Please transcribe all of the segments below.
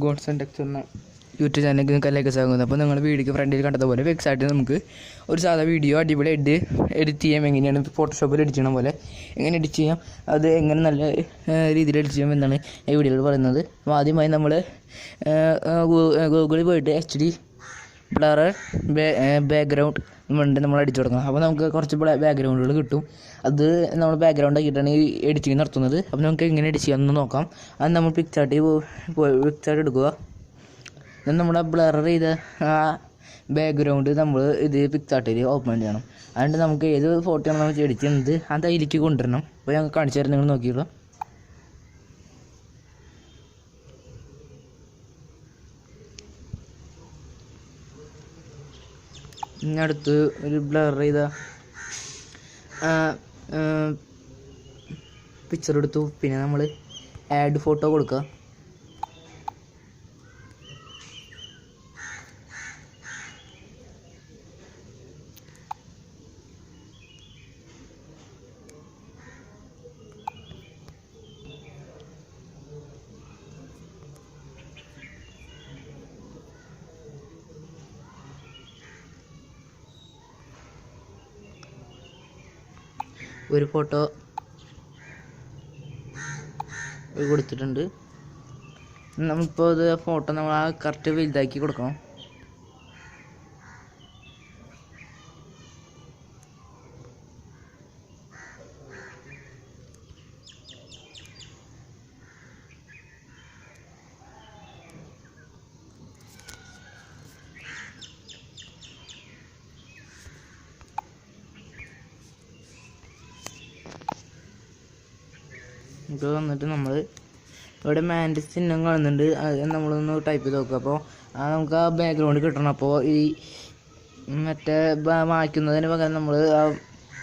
godson എന്ന YouTube ചാനലിലേക്ക് നിങ്ങൾക്ക് ലൈക്ക് ആകുന്നത്. അപ്പോൾ നിങ്ങൾ വീഡിയോക്ക് ഫ്രണ്ടിൽ കണ്ടതുപോലെ പിക്സാർട്ട് നമുക്ക് ഒരു സാധാ വീഡിയോ അടിപൊളി എഡിറ്റ് ചെയ്യാം. എങ്ങനെയാണ് ഫോട്ടോഷോപ്പിൽ എഡിറ്റ് ചെയ്യണ പോലെ എങ്ങനെ എഡിറ്റ് ചെയ്യാം, അത് എങ്ങനെ നല്ല രീതിയിൽ എഡിറ്റ് ചെയ്യാം എന്നാണ് ഈ വീഡിയോയിൽ പറയുന്നത്. അപ്പോൾ ആദ്യമായി നമ്മൾ ഗൂഗിളിൽ പോയിട്ട് HD ബ്ലറർ ബാക്ക്ഗ്രൗണ്ട് നമ്മൾ അടിച്ചു കൊടുക്കണം. അപ്പോൾ നമുക്ക് കുറച്ച് ബാക്ക്ഗ്രൗണ്ടുകൾ കിട്ടും. അത് നമ്മൾ ബാക്ക്ഗ്രൗണ്ട് ആക്കിയിട്ടാണ് ഈ എഡിറ്റിംഗ് നടത്തുന്നത്. അപ്പോൾ നമുക്ക് എങ്ങനെ എഡിറ്റ് ചെയ്യാമെന്ന് നോക്കാം. അത് നമ്മൾ പിക്സാർട്ട് എടുക്കുക. നമ്മുടെ ബ്ലർ ചെയ്ത ആ ബാക്ക്ഗ്രൗണ്ട് നമ്മൾ ഇത് പിക്സാർട്ടിൽ ഓപ്പൺ ചെയ്യണം. അതുകൊണ്ട് നമുക്ക് ഏത് ഫോട്ടോയാണ് നമ്മൾ എഡിറ്റ് ചെയ്യുന്നത് അത് അതിലേക്ക് കൊണ്ടുവരണം. അപ്പോൾ ഞങ്ങൾ കാണിച്ചു തരാം, നിങ്ങൾ നോക്കിയുള്ളൂ. ഇനി അടുത്ത് ഒരു ബ്ലർ ചെയ്ത പിക്ചർ എടുത്തു. പിന്നെ നമ്മൾ ആഡ് ഫോട്ടോ കൊടുക്കുക. ഒരു ഫോട്ടോ കൊടുത്തിട്ടുണ്ട്. നമ്മളിപ്പോൾ ഇത് ഫോട്ടോ നമ്മൾ ആ കറക്റ്റ് വലുതാക്കി കൊടുക്കണം. ഇപ്പോൾ വന്നിട്ട് നമ്മൾ ഇവിടെ മാൻ്റെ ചിഹ്നം കാണുന്നുണ്ട്. അത് നമ്മളൊന്ന് ടൈപ്പ് ചെയ്ത് നോക്കുക. അപ്പോൾ നമുക്ക് ആ ബാക്ക്ഗ്രൗണ്ട് കിട്ടണം. അപ്പോൾ ഈ മറ്റേ മായ്ക്കുന്നതിന് പകരം നമ്മൾ ആ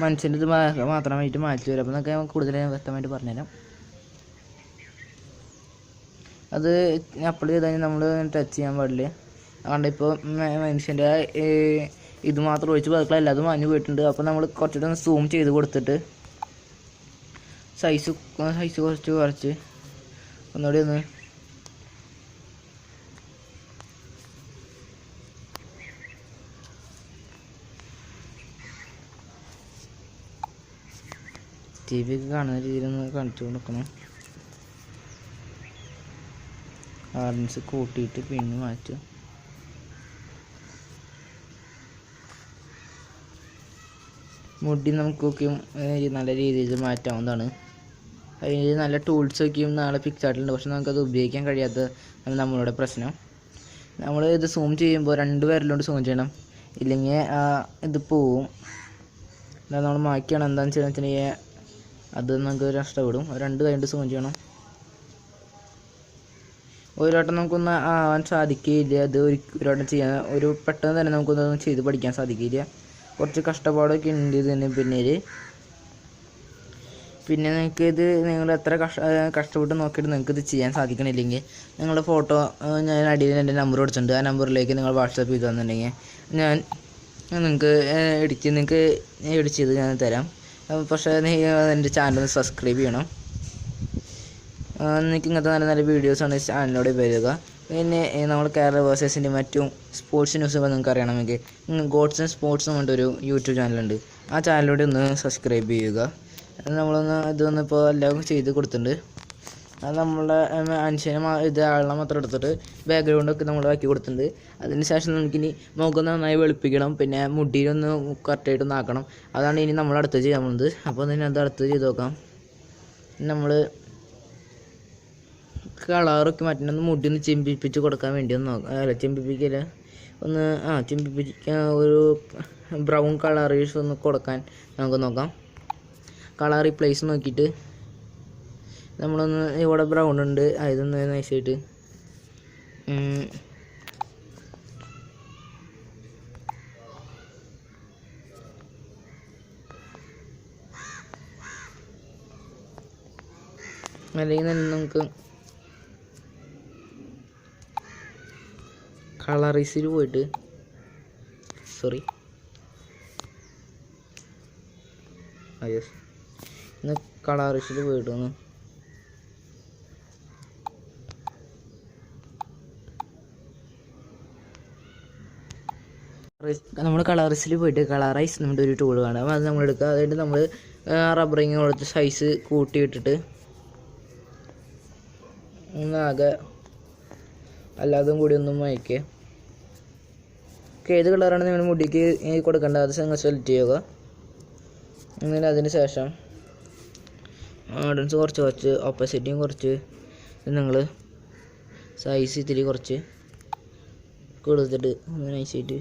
മനുഷ്യൻ്റെ ഇത് മാത്രമായിട്ട് മാറ്റി വരും. അപ്പോൾ നമുക്ക് കൂടുതൽ വ്യക്തമായിട്ട് പറഞ്ഞുതരാം. അത് അപ്ലോഡ് ചെയ്ത് കഴിഞ്ഞാൽ നമ്മൾ ടച്ച് ചെയ്യാൻ പാടില്ല. അതുകൊണ്ട് ഇപ്പോൾ മനുഷ്യൻ്റെ ഇത് മാത്രം ഒഴിച്ച് ബാക്കിയുള്ള എല്ലാതും മാഞ്ഞു പോയിട്ടുണ്ട്. അപ്പോൾ നമ്മൾ കുറച്ചുകൂടെ ഒന്ന് സൂം ചെയ്ത് കൊടുത്തിട്ട് സൈസ് കുറച്ച് ഒന്നുകൂടി ഒന്ന് TV ഒക്കെ കാണുന്ന രീതിയിലൊന്ന് കാണിച്ചു കൊടുക്കണം. ഹാർഡ്നെസ് കൂട്ടിയിട്ട് പിന്നെ മാറ്റുക. മുടി നമുക്കൊക്കെയും നല്ല രീതിയിൽ മാറ്റാവുന്നതാണ്. അതിന് നല്ല ടൂൾസൊക്കെയും നാളെ പിക്സാർട്ടിലുണ്ട്. പക്ഷെ നമുക്കത് ഉപയോഗിക്കാൻ കഴിയാത്ത നമ്മളുടെ പ്രശ്നം. നമ്മൾ ഇത് സൂം ചെയ്യുമ്പോൾ 2 വിരലുകൊണ്ട് സൂം ചെയ്യണം, ഇല്ലെങ്കിൽ ഇത് പോവും. നമ്മൾ മാറ്റിയാണ് എന്താണെന്ന് വെച്ചിട്ടുണ്ടെങ്കിൽ അത് നമുക്ക് നഷ്ടപ്പെടും. 2 കൈ കൊണ്ട് സൂം ചെയ്യണം. ഒരു വട്ടം നമുക്കൊന്ന് ആവാൻ സാധിക്കില്ല. അത് ഒരു വട്ടം ചെയ്യാൻ പെട്ടെന്ന് തന്നെ നമുക്കൊന്നും ചെയ്ത് പഠിക്കാൻ സാധിക്കില്ല. കുറച്ച് കഷ്ടപ്പാടൊക്കെ ഉണ്ട് ഇതിന് പിന്നിൽ. പിന്നെ നിങ്ങൾക്ക് ഇത് നിങ്ങൾ എത്ര കഷ്ടപ്പെട്ട് നോക്കിയിട്ട് നിങ്ങൾക്ക് ഇത് ചെയ്യാൻ സാധിക്കണില്ലെങ്കിൽ നിങ്ങളുടെ ഫോട്ടോ ഞാൻ അടിയിൽ എൻ്റെ നമ്പർ കൊടുത്തിട്ടുണ്ട്. ആ നമ്പറിലേക്ക് നിങ്ങൾ വാട്സാപ്പ് ചെയ്ത് തന്നിട്ടുണ്ടെങ്കിൽ ഞാൻ നിങ്ങൾക്ക് എഡിറ്റ് ചെയ്ത് ഞാൻ തരാം. പക്ഷേ എൻ്റെ ചാനൽ സബ്സ്ക്രൈബ് ചെയ്യണം. നിങ്ങൾക്ക് ഇങ്ങനത്തെ നല്ല നല്ല വീഡിയോസാണ് ചാനലിലൂടെ വരിക. പിന്നെ നമ്മൾ കേരള വേഴ്സസിൻ്റെ മറ്റും സ്പോർട്സ് ന്യൂസുകൾ നിങ്ങൾക്ക് അറിയണമെങ്കിൽ ഗോഡ്സൺ സ്പോർട്സ് എന്ന് പറഞ്ഞിട്ടൊരു യൂട്യൂബ് ചാനലുണ്ട്. ആ ചാനലിലൂടെ ഒന്ന് സബ്സ്ക്രൈബ് ചെയ്യുക. ഇതൊന്ന് ഇപ്പോൾ എല്ലാം ചെയ്ത് കൊടുത്തിട്ടുണ്ട്. അത് നമ്മളുടെ മനുഷ്യനെ ആളെ മാത്രം എടുത്തിട്ട് ബാക്ക്ഗ്രൗണ്ടൊക്കെ നമ്മൾ ആക്കി കൊടുത്തിട്ടുണ്ട്. അതിന് ശേഷം നമുക്കിനി മുഖം നന്നായി വെളുപ്പിക്കണം. പിന്നെ മുടിയിലൊന്ന് കറക്റ്റായിട്ടൊന്ന് ആക്കണം. അതാണ് ഇനി നമ്മൾ അടുത്ത് ചെയ്യാൻ പോകുന്നത്. അപ്പോൾ തന്നെ അത് അടുത്ത് ചെയ്ത് നോക്കാം. നമ്മൾ കളറൊക്കെ മാറ്റുന്ന മുടി ഒന്ന് ചെമ്പിപ്പിച്ച് കൊടുക്കാൻ വേണ്ടി ഒന്ന് നോക്കാം. അല്ല, ചെമ്പിപ്പിക്കില്ല, ഒന്ന് ചെമ്പിപ്പിക്കാൻ ഒരു ബ്രൗൺ കളറേഴ്സ് ഒന്ന് കൊടുക്കാൻ നമുക്ക് നോക്കാം. കളർ റീപ്ലേസ് നോക്കിയിട്ട് നമ്മളൊന്ന് ഇവിടെ ബ്രൗൺ ഉണ്ട്, ഇതൊന്ന് നൈസായിട്ട് അല്ലെങ്കിൽ തന്നെ നമുക്ക് കളറീസിൽ പോയിട്ട് ഇന്ന് കളറീസിൽ പോയിട്ട് ഒന്ന് നമ്മൾ കളറിസിൽ പോയിട്ട് കളറൈസ് നമ്മുടെ ഒരു ടൂൾ കാണാം. അപ്പോൾ അത് നമ്മൾ എടുക്കുക. അതായത് നമ്മൾ റബ്ബറിങ് കൊടുത്ത് സൈസ് കൂട്ടിയിട്ടിട്ട് ഒന്നാകെ അല്ലാതും കൂടി ഒന്നും മയക്കുക. ഏത് കളറാണ് നിങ്ങൾ മുടിക്ക് കൊടുക്കേണ്ടത് അത് സെലക്ട് ചെയ്യുക. എന്നിട്ട് അതിന് ശേഷം ആഡൻസ് കുറച്ച് ഓപ്പോസിറ്റിയും കുറച്ച് നിങ്ങൾ സൈസ് ഇത്തിരി കുറച്ച് കൊടുത്തിട്ട് ഒന്ന് നൈസായിട്ട്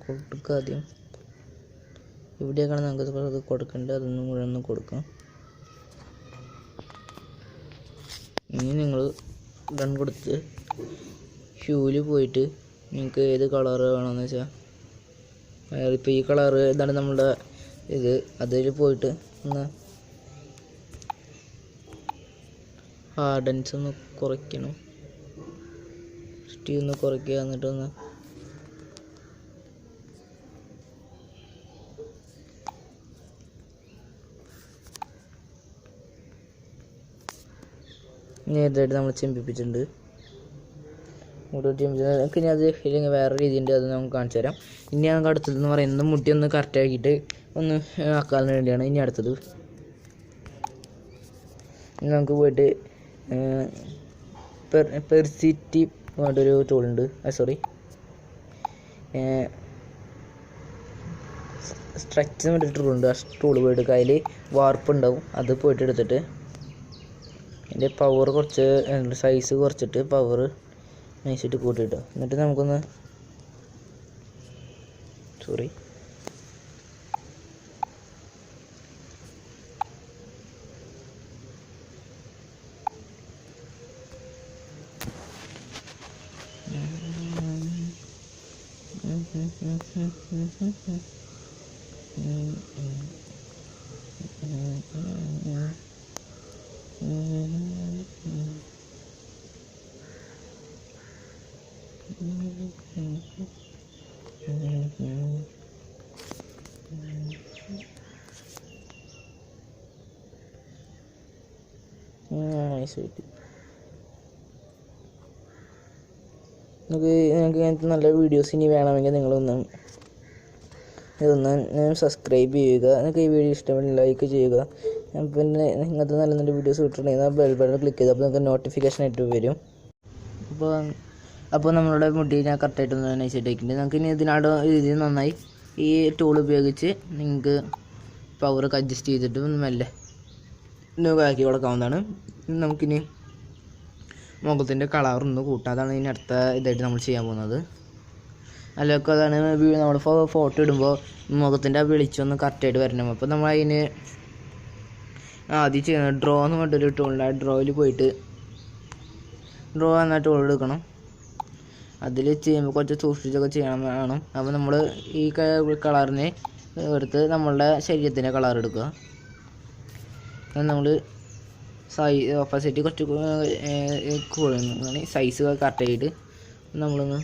കൊടുക്കുക. ആദ്യം എവിടെയൊക്കെയാണ് നമുക്ക് കൊടുക്കേണ്ടത് അതൊന്നും കൂടെ ഒന്ന് കൊടുക്കാം. ഇനി നിങ്ങൾ ഗൺ കൊടുത്ത് ഹ്യൂവിൽ പോയിട്ട് നിങ്ങൾക്ക് ഏത് കളറ് വേണമെന്ന് വെച്ചാൽ ഇപ്പോൾ ഈ കളറ് ഇതാണ് നമ്മുടെ ഇത്, അതിൽ പോയിട്ട് ഒന്ന് ഹാർഡൻസ് ഒന്ന് കുറയ്ക്കണം. ഒന്ന് കുറയ്ക്കുക. എന്നിട്ടൊന്ന് നേരത്തായിട്ട് നമ്മൾ ചെമ്പിപ്പിച്ചിട്ടുണ്ട്. നമുക്ക് ഇനി അത് ഇല്ലെങ്കിൽ വേറെ രീതിയുണ്ട്, അത് നമുക്ക് കാണിച്ചു തരാം. ഇനി നമുക്ക് അടുത്തതെന്ന് പറയുന്നത് മുടി ഒന്ന് കറക്റ്റാക്കിയിട്ട് ഒന്ന് ആക്കാൻ വേണ്ടിയാണ്. ഇനി അടുത്തത് നമുക്ക് പോയിട്ട് പെർസിറ്റി വേണ്ടൊരു ടൂളുണ്ട്. സ്ട്രെച്ച് എന്ന് പറഞ്ഞിട്ട് ടൂളുണ്ട്. ആ ടൂൾ പോയിട്ട് അതിൽ വാർപ്പ് ഉണ്ടാവും. അത് പോയിട്ട് എടുത്തിട്ട് അതിൻ്റെ പവർ കുറച്ച് സൈസ് കുറച്ചിട്ട് പവർ നൈസായിട്ട് കൂട്ടിയിട്ട് എന്നിട്ട് നമുക്കൊന്ന് നൈസായിട്ട് നിങ്ങൾക്ക് ഇങ്ങനത്തെ നല്ല വീഡിയോസ് ഇനി വേണമെങ്കിൽ ഇതൊന്ന് സബ്സ്ക്രൈബ് ചെയ്യുക. നിങ്ങൾക്ക് ഈ വീഡിയോ ഇഷ്ടപ്പെട്ട് ലൈക്ക് ചെയ്യുക. പിന്നെ ഇങ്ങനത്തെ നല്ല നല്ല വീഡിയോസ് കിട്ടുന്നുണ്ടെങ്കിൽ ആ ബെൽ ബട്ടൺ ക്ലിക്ക് ചെയ്ത് അപ്പോൾ നിങ്ങൾക്ക് നോട്ടിഫിക്കേഷൻ ആയിട്ട് വരും. അപ്പോൾ നമ്മളുടെ മുടി ഞാൻ കറക്റ്റായിട്ടൊന്ന് നൈസായിട്ട് വയ്ക്കുന്നുണ്ട്. നമുക്ക് ഇനി ഇതിൽ നന്നായി ഈ ടൂൾ ഉപയോഗിച്ച് നിങ്ങൾക്ക് പവറൊക്കെ അഡ്ജസ്റ്റ് ചെയ്തിട്ട് മെല്ലെ ആക്കി കൊടുക്കാവുന്നതാണ്. നമുക്കിനി മുഖത്തിൻ്റെ കളറൊന്ന് കൂട്ടാം. അതാണ് ഇനി അടുത്ത ഇതായിട്ട് നമ്മൾ ചെയ്യാൻ പോകുന്നത്. അതിലൊക്കെ അതാണ് നമ്മൾ ഫോട്ടോ ഇടുമ്പോൾ മുഖത്തിൻ്റെ ആ വെളിച്ചമൊന്ന് കറക്റ്റായിട്ട് വരണം. അപ്പോൾ നമ്മൾ അതിന് ആദ്യം ചെയ്യുന്നത് ഡ്രോ എന്ന് പറഞ്ഞൊരു ടൂളുണ്ട്. ആ ഡ്രോയിൽ പോയിട്ട് ഡ്രോ എന്ന ടൂൾ എടുക്കണം. അതിൽ ചെയ്യുമ്പോൾ കുറച്ച് സൂക്ഷിച്ചൊക്കെ ചെയ്യണം വേണം. അപ്പോൾ നമ്മൾ ഈ കളറിനെ എടുത്ത് നമ്മളുടെ ശരീരത്തിൻ്റെ കളർ എടുക്കുക. നമ്മൾ ഓപ്പോസിറ്റ് കുറച്ച് കൂടുതൽ സൈസ് കറക്റ്റ് ആയിട്ട് നമ്മളൊന്ന്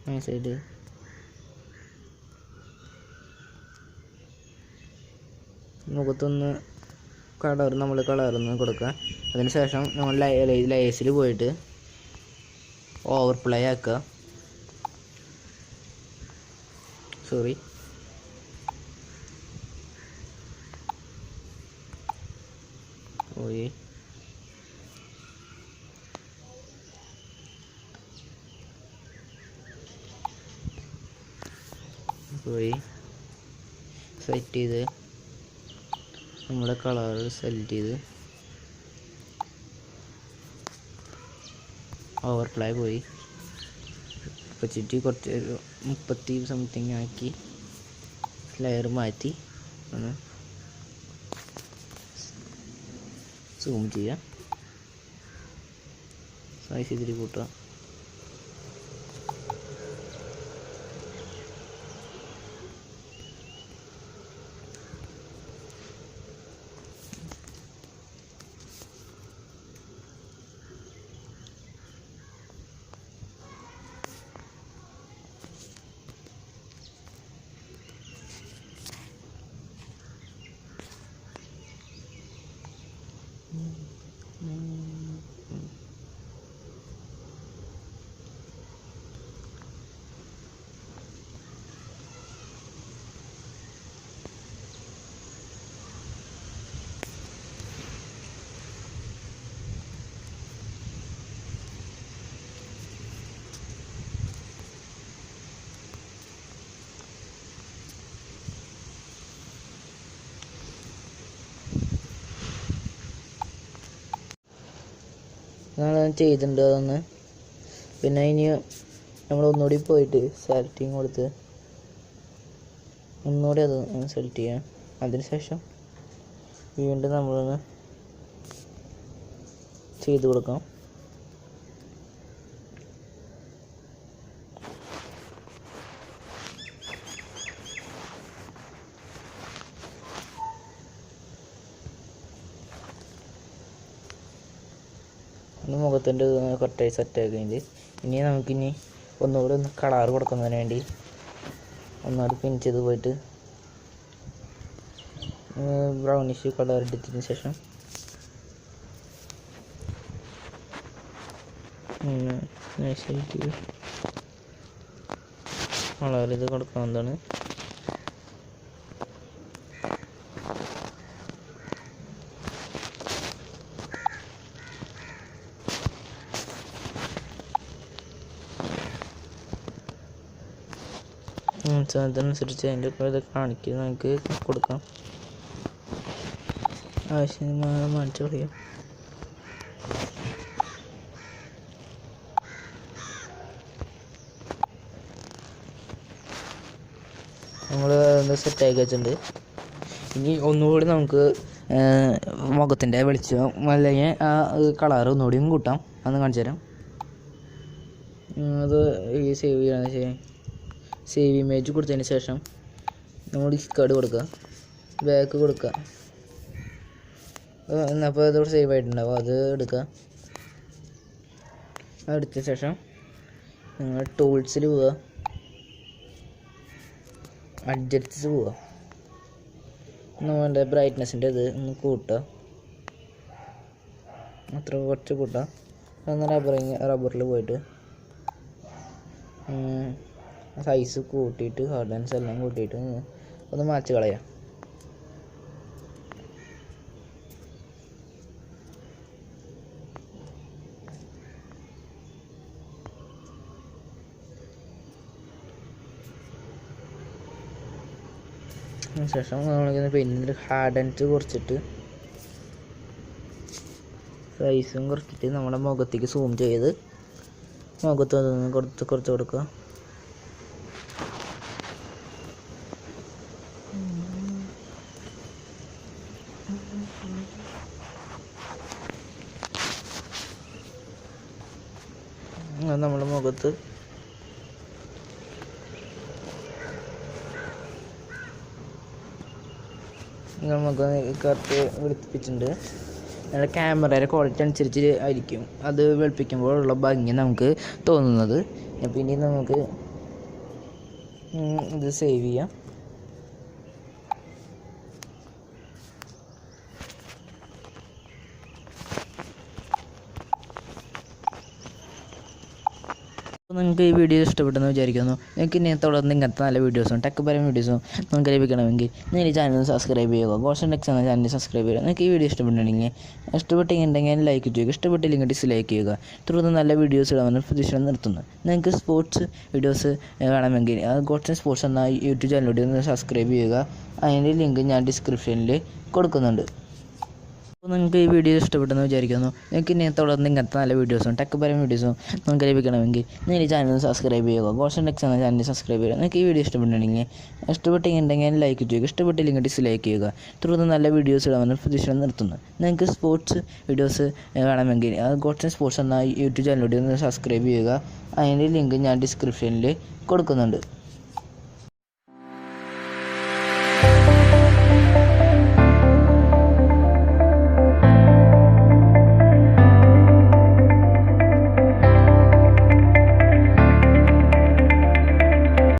നൈസായിട്ട് മുഖത്തൊന്ന് നമ്മൾ കളറൊന്ന് കൊടുക്കുക. അതിന് ശേഷം നമ്മൾ ലേസിൽ പോയിട്ട് ഓവർപ്ലേ ആക്കുക. സെറ്റ് ചെയ്ത് നമ്മുടെ കളർ സെലക്ട് ചെയ്ത് ഓവർപ്ലേ പോയി വെച്ചിട്ട് കുറച്ച് 30 സംതിങ് ആക്കി ലെയർ മാറ്റി ഒന്ന് സൂം ചെയ്യാം. സൈസ് ഇതിൽ കൂട്ടുക. നമ്മൾ ചെയ്തിട്ടുണ്ട് അതൊന്ന്. പിന്നെ ഇനി നമ്മൾ ഒന്നുകൂടി പോയിട്ട് സെലക്ടിങ് കൊടുത്ത് ഒന്നുകൂടി അത് സെലക്ട് ചെയ്യാം. അതിനുശേഷം വീണ്ടും നമ്മളൊന്ന് ചെയ്ത് കൊടുക്കാം. മുഖത്തിൻ്റെ കറക്റ്റായി സെറ്റാക്കി കഴിഞ്ഞ് ഇനി നമുക്കിനി ഒന്നുകൂടി ഒന്ന് കളർ കൊടുക്കുന്നതിന് വേണ്ടി ഒന്നുകൂടി പിൻ ചെയ്ത് പോയിട്ട് ബ്രൗണിഷ് കളർ എടുത്തതിന് ശേഷം നൈസായിട്ട് കളർ ഇത് കൊടുക്കാവുന്നതാണ്. അതനുസരിച്ച് അതിൻ്റെ ഇത് കാണിക്കുക നമുക്ക് കൊടുക്കാം. ആവശ്യമായ മാറ്റി പറയാം. നമ്മൾ സെറ്റാക്കി വെച്ചിട്ടുണ്ട്. ഇനി ഒന്നുകൂടി നമുക്ക് മുഖത്തിൻ്റെ വെളിച്ചം അല്ലെങ്കിൽ ആ കളർ ഒന്നുകൂടിയും കൂട്ടാം. അതൊന്ന് കാണിച്ചു തരാം. അത് ഈ സേവ് ഇമേജ് കൊടുത്തതിന് ശേഷം നമ്മൾ ഡിസ്കാർഡ് കൊടുക്കുക, ബാക്ക് കൊടുക്കുക. അപ്പോൾ അതോടെ സേവ് ആയിട്ടുണ്ടാവും. അത് എടുക്കുക. എടുത്ത ശേഷം നിങ്ങൾ ടൂൾസിൽ പോവുക, അഡ്ജസ്റ്റ്സ് പോവുക. നമ്മളുടെ ബ്രൈറ്റ്നെസ്സിൻ്റെ ഇത് ഒന്ന് കൂട്ടുക, അത്ര കുറച്ച് കൂട്ടുക. ഒന്ന് റബ്ബറിൽ പോയിട്ട് സൈസ് കൂട്ടിയിട്ട് ഹാർഡൻസ് എല്ലാം കൂട്ടിയിട്ട് ഒന്ന് മാച്ച് കളയാം. അതിനുശേഷം നമ്മളിങ്ങനെ പിന്നിൽ ഹാർഡൻസ് കുറച്ചിട്ട് സൈസും കുറച്ചിട്ട് നമ്മുടെ മുഖത്തേക്ക് സൂം ചെയ്ത് മുഖത്ത് കുറച്ച് കൊടുക്കുക. നമ്മുടെ മുഖത്ത് മുഖം കറക്റ്റ് വെളുപ്പിച്ചിട്ടുണ്ട്. നമ്മുടെ ക്യാമറയുടെ ക്വാളിറ്റി അനുസരിച്ച് ആയിരിക്കും അത് വെളുപ്പിക്കുമ്പോഴുള്ള ഭംഗി നമുക്ക് തോന്നുന്നത്. പിന്നെ നമുക്ക് ഇത് സേവ് ചെയ്യാം. നിങ്ങൾക്ക് ഈ വീഡിയോ ഇഷ്ടപ്പെട്ടെന്ന് വിചാരിക്കുന്നു. നിങ്ങൾക്ക് ഇനി തുടർന്ന് ഇങ്ങനത്തെ നല്ല വീഡിയോസും ടെക്പരം വീഡിയോസും നിങ്ങൾക്ക് ലഭിക്കണമെങ്കിൽ നിങ്ങൾ ഈ ചാനൽ സബ്സ്ക്രൈബ് ചെയ്യുക. ഗോഡ്സൺ ടെക്സ് എന്ന ചാനൽ സബ്സ്ക്രൈബ് ചെയ്യുക. നിങ്ങൾക്ക് ഈ വീഡിയോ ഇഷ്ടപ്പെട്ടിട്ടുണ്ടെങ്കിൽ ലൈക്ക് ചെയ്യുക, ഇഷ്ടപ്പെട്ടില്ലെങ്കിൽ ഡിസ്ലൈക്ക് ചെയ്യുക. തുടർന്ന് നല്ല വീഡിയോസ് ഇടാൻ പ്രതീക്ഷ നിർത്തുന്നു. നിങ്ങൾക്ക് സ്പോർട്സ് വീഡിയോസ് വേണമെങ്കിൽ ഗോഡ്സൺ സ്പോർട്സ് എന്ന യൂട്യൂബ് ചാനലിലൂടെ ഒന്ന് സബ്സ്ക്രൈബ് ചെയ്യുക. അതിൻ്റെ ലിങ്ക് ഞാൻ ഡിസ്ക്രിപ്ഷനിൽ കൊടുക്കുന്നുണ്ട്. അപ്പോൾ നിങ്ങൾക്ക് ഈ വീഡിയോ ഇഷ്ടപ്പെട്ടെന്ന് വിചാരിക്കുന്നു. നിങ്ങൾക്ക് ഇനി തുടർന്ന് ഇങ്ങനത്തെ നല്ല വീഡിയോസും ടെക്പരം വീഡിയോസും നിങ്ങൾക്ക് ലഭിക്കണമെങ്കിൽ നിങ്ങൾ ഈ ചാനൽ സബ്സ്ക്രൈബ് ചെയ്യുക. ഗോഡ്സൺ ടെക്സ് എന്ന ചാനൽ സബ്സ്ക്രൈബ് ചെയ്യുക. നിങ്ങൾക്ക് ഈ വീഡിയോ ഇഷ്ടപ്പെട്ടിട്ടുണ്ടെങ്കിൽ ലൈക്ക് ചെയ്യുക, ഇഷ്ടപ്പെട്ടില്ലെങ്കിൽ ഡിസ്ലൈക്ക് ചെയ്യുക. തുടർന്ന് നല്ല വീഡിയോസ് ഇടാൻ പ്രതീക്ഷ നിർത്തുന്നു. നിങ്ങൾക്ക് സ്പോർട്സ് വീഡിയോസ് വേണമെങ്കിൽ ഗോഡ്സൺ സ്പോർട്സ് എന്ന യൂട്യൂബ് ചാനലിലൂടെ ഒന്ന് സബ്സ്ക്രൈബ് ചെയ്യുക. അതിൻ്റെ ലിങ്ക് ഞാൻ ഡിസ്ക്രിപ്ഷനിൽ കൊടുക്കുന്നുണ്ട്.